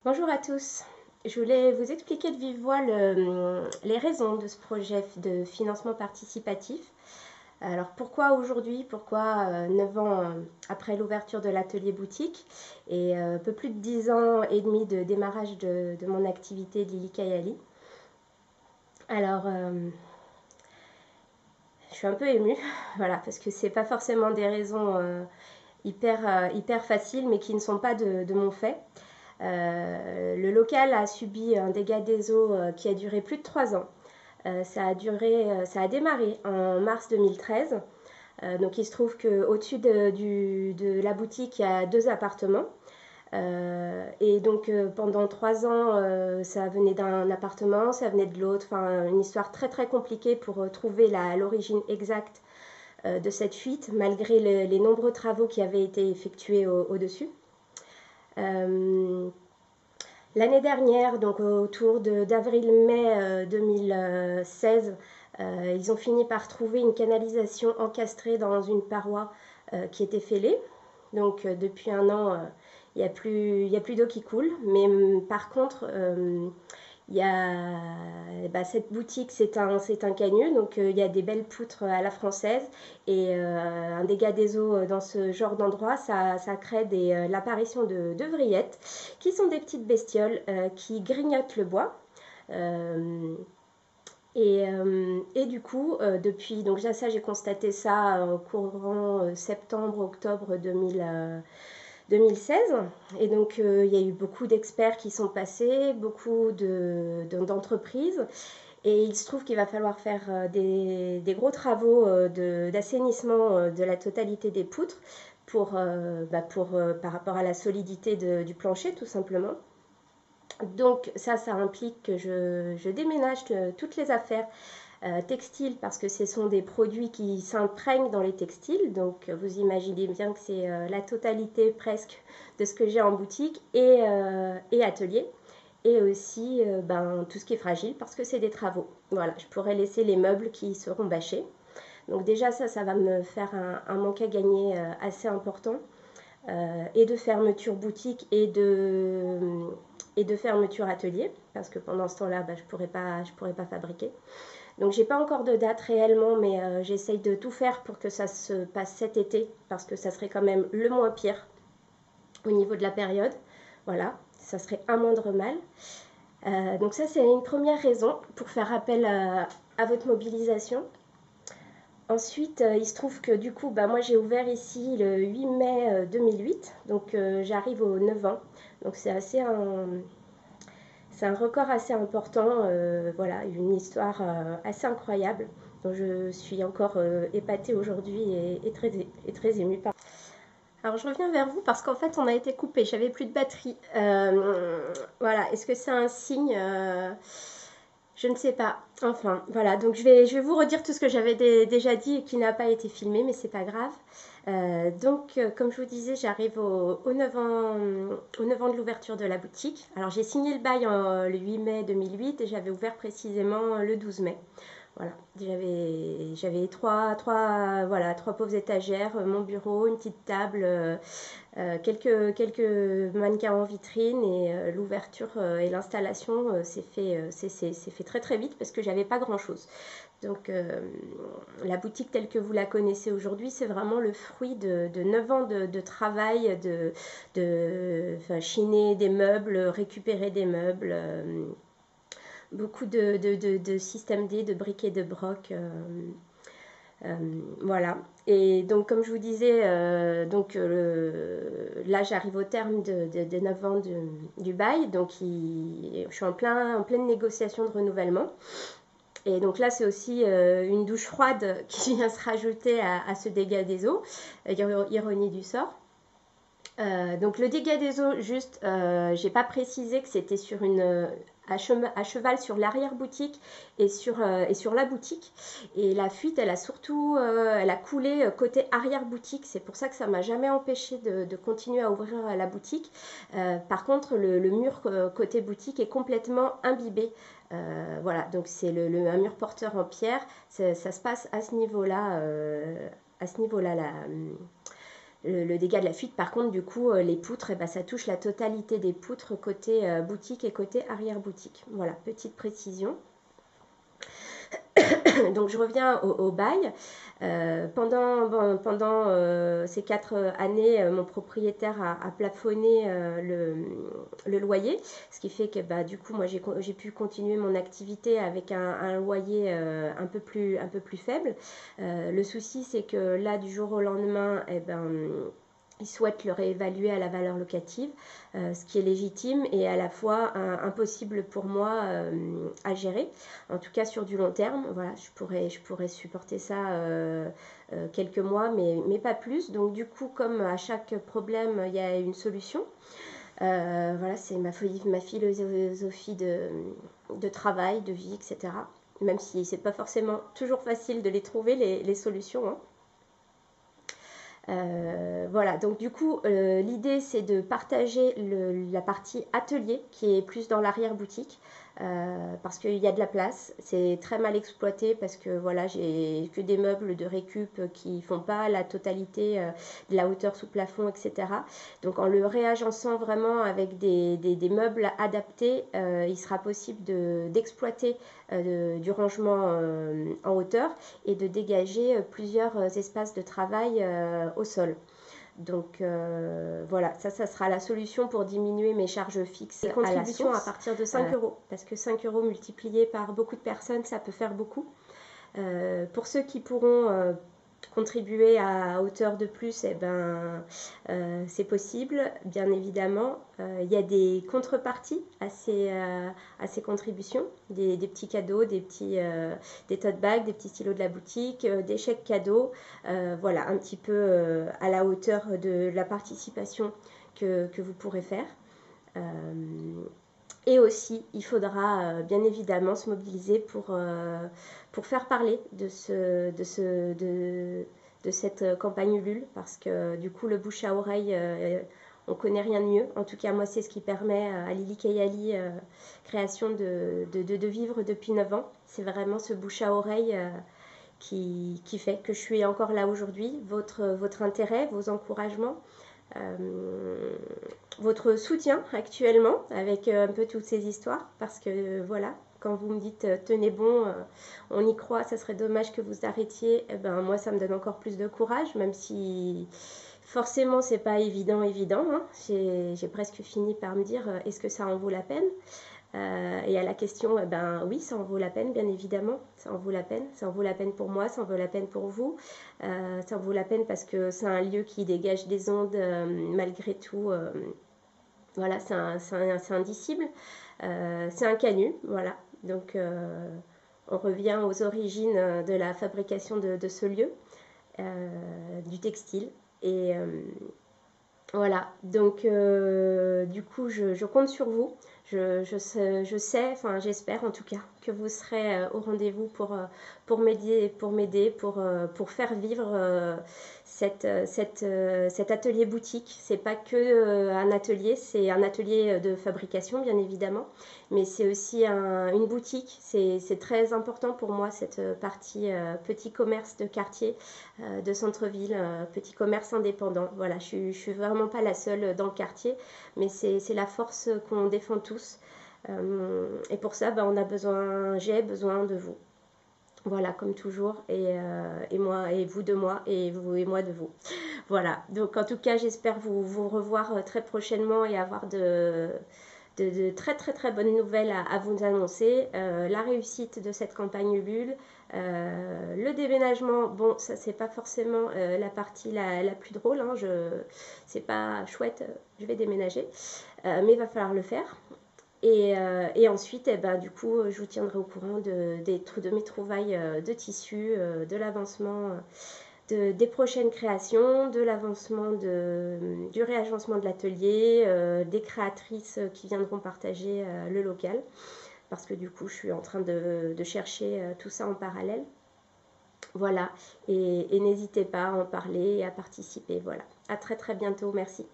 Bonjour à tous. Je voulais vous expliquer de vive voix les raisons de ce projet de financement participatif. Alors pourquoi aujourd'hui, pourquoi 9 ans après l'ouverture de l'atelier boutique et un peu plus de 10 ans et demi de démarrage de mon activité de Lily Kayali. Alors je suis un peu émue, voilà, parce que c'est pas forcément des raisons hyper faciles, mais qui ne sont pas de mon fait. Le local a subi un dégât des eaux qui a duré plus de 3 ans. Ça a démarré en mars 2013. Donc il se trouve qu'au-dessus de la boutique, il y a 2 appartements. Et donc pendant 3 ans, ça venait d'un appartement, ça venait de l'autre. Enfin, une histoire très compliquée pour trouver l'origine exacte de cette fuite, malgré les nombreux travaux qui avaient été effectués au-dessus. L'année dernière, donc autour d'avril-mai 2016, ils ont fini par trouver une canalisation encastrée dans une paroi qui était fêlée. Donc depuis un an, il n'y a plus d'eau qui coule. Mais par contre, il y a, cette boutique, c'est un cagneux, donc il y a des belles poutres à la française. Et un dégât des eaux dans ce genre d'endroit, ça crée l'apparition de vrillettes, qui sont des petites bestioles qui grignotent le bois. Euh, et du coup, depuis, donc ça j'ai constaté ça au courant septembre-octobre 2016. Et donc, il y a eu beaucoup d'experts qui sont passés, beaucoup d'entreprises. Et il se trouve qu'il va falloir faire des gros travaux d'assainissement de la totalité des poutres par rapport à la solidité du plancher, tout simplement. Donc ça implique que je déménage toutes les affaires textiles parce que ce sont des produits qui s'imprègnent dans les textiles. Donc vous imaginez bien que c'est la totalité presque de ce que j'ai en boutique et atelier. Et aussi tout ce qui est fragile parce que c'est des travaux. Voilà, je pourrais laisser les meubles qui seront bâchés. Donc déjà ça va me faire un manque à gagner assez important. Et de fermeture boutique et de fermeture atelier, parce que pendant ce temps-là, je pourrais pas fabriquer. Donc j'ai pas encore de date réellement, mais j'essaye de tout faire pour que ça se passe cet été, parce que ça serait quand même le moins pire au niveau de la période. Voilà, ça serait un moindre mal. Donc ça c'est une première raison pour faire appel à votre mobilisation. Ensuite, il se trouve que du coup, moi j'ai ouvert ici le 8 mai 2008, donc j'arrive aux 9 ans. Donc c'est un record assez important, voilà, une histoire assez incroyable dont je suis encore épatée aujourd'hui et très émue par. Alors je reviens vers vous parce qu'en fait on a été coupé, j'avais plus de batterie. Voilà, est-ce que c'est un signe je ne sais pas. Enfin, voilà. Donc je vais vous redire tout ce que j'avais déjà dit et qui n'a pas été filmé, mais c'est pas grave. Comme je vous disais, j'arrive au 9 ans, au 9 ans de l'ouverture de la boutique. Alors, j'ai signé le bail le 8 mai 2008 et j'avais ouvert précisément le 12 mai. Voilà, j'avais trois pauvres étagères, mon bureau, une petite table, quelques mannequins en vitrine et l'ouverture et l'installation s'est fait très vite parce que j'avais pas grand chose. Donc la boutique telle que vous la connaissez aujourd'hui, c'est vraiment le fruit de 9 ans de travail, chiner des meubles, récupérer des meubles, beaucoup de système D, de briques et de broc. Voilà. Et donc, comme je vous disais, là, j'arrive au terme de 9 ans du bail. Donc, je suis en pleine négociation de renouvellement. Et donc là, c'est aussi une douche froide qui vient se rajouter à ce dégât des eaux. Ironie du sort. Donc le dégât des eaux, juste, j'ai pas précisé que c'était sur à cheval sur l'arrière-boutique et sur la boutique. Et la fuite, elle a coulé côté arrière-boutique. C'est pour ça que ça m'a jamais empêché de continuer à ouvrir la boutique. Par contre, le mur côté boutique est complètement imbibé. Voilà, donc c'est un mur porteur en pierre. Ça se passe à ce niveau-là. À ce niveau-là, le dégât de la fuite. Par contre, du coup, les poutres, eh ben, ça touche la totalité des poutres côté boutique et côté arrière-boutique. Voilà, petite précision. Donc je reviens au bail. Pendant ces 4 années, mon propriétaire a plafonné le loyer, ce qui fait que bah, du coup moi j'ai pu continuer mon activité avec un loyer un peu plus faible. Le souci c'est que là du jour au lendemain, eh ben, ils souhaitent le réévaluer à la valeur locative, ce qui est légitime et à la fois impossible pour moi à gérer, en tout cas sur du long terme. Voilà, je pourrais supporter ça quelques mois, mais pas plus. Donc du coup, comme à chaque problème, il y a une solution. Voilà, c'est ma philosophie de travail, de vie, etc. Même si c'est pas forcément toujours facile de les trouver, les solutions, hein. Voilà, donc du coup, l'idée c'est de partager la partie atelier qui est plus dans l'arrière-boutique. Parce qu'il y a de la place, c'est très mal exploité parce que voilà, j'ai que des meubles de récup qui font pas la totalité de la hauteur sous plafond, etc. Donc en le réagençant vraiment avec des meubles adaptés, il sera possible d'exploiter du rangement en hauteur et de dégager plusieurs espaces de travail au sol. Donc voilà, ça sera la solution pour diminuer mes charges fixes. Les contributions à partir de 5 euros, parce que 5 euros multipliés par beaucoup de personnes, ça peut faire beaucoup. Pour ceux qui pourront contribuer à hauteur de plus, eh ben, c'est possible, bien évidemment. Il y a des contreparties à ces contributions, des petits cadeaux, des tote bags, des petits stylos de la boutique, des chèques cadeaux, voilà, un petit peu à la hauteur de la participation que vous pourrez faire. Et aussi, il faudra bien évidemment se mobiliser pour faire parler de cette campagne Ulule, parce que du coup, le bouche à oreille, on connaît rien de mieux. En tout cas, moi, c'est ce qui permet à Lily Kayali Création de vivre depuis 9 ans. C'est vraiment ce bouche à oreille qui fait que je suis encore là aujourd'hui. Votre intérêt, vos encouragements, votre soutien actuellement avec un peu toutes ces histoires, parce que voilà, quand vous me dites tenez bon, on y croit, ça serait dommage que vous arrêtiez, eh ben, moi ça me donne encore plus de courage, même si forcément c'est pas évident, hein. J'ai presque fini par me dire est-ce que ça en vaut la peine. Et à la question, eh ben oui, ça en vaut la peine, bien évidemment, ça en vaut la peine. Ça en vaut la peine pour moi, ça en vaut la peine pour vous. Ça en vaut la peine parce que c'est un lieu qui dégage des ondes malgré tout. Voilà, c'est indicible. C'est un canut, voilà. Donc on revient aux origines de la fabrication de ce lieu, du textile. Et voilà, donc du coup, je compte sur vous. Je sais, enfin j'espère en tout cas, que vous serez au rendez-vous pour m'aider, pour faire vivre cet atelier boutique. C'est pas que un atelier, c'est un atelier de fabrication bien évidemment, mais c'est aussi une boutique. C'est très important pour moi cette partie petit commerce de quartier, de centre-ville, petit commerce indépendant. Voilà, je suis vraiment pas la seule dans le quartier, mais c'est la force qu'on défend tous. Et pour ça, j'ai besoin de vous. Voilà, comme toujours, et moi, et vous de moi, et vous et moi de vous. Voilà, donc en tout cas, j'espère vous revoir très prochainement et avoir de très très très bonnes nouvelles à vous annoncer. La réussite de cette campagne Ulule, le déménagement, bon, ça c'est pas forcément la partie la plus drôle, hein, c'est pas chouette, je vais déménager, mais il va falloir le faire. Et ensuite, eh ben, du coup, je vous tiendrai au courant de mes trouvailles de tissus, de l'avancement des prochaines créations, de l'avancement du réagencement de l'atelier, des créatrices qui viendront partager le local. Parce que du coup, je suis en train de chercher tout ça en parallèle. Voilà, et n'hésitez pas à en parler et à participer. Voilà, à très très bientôt, merci.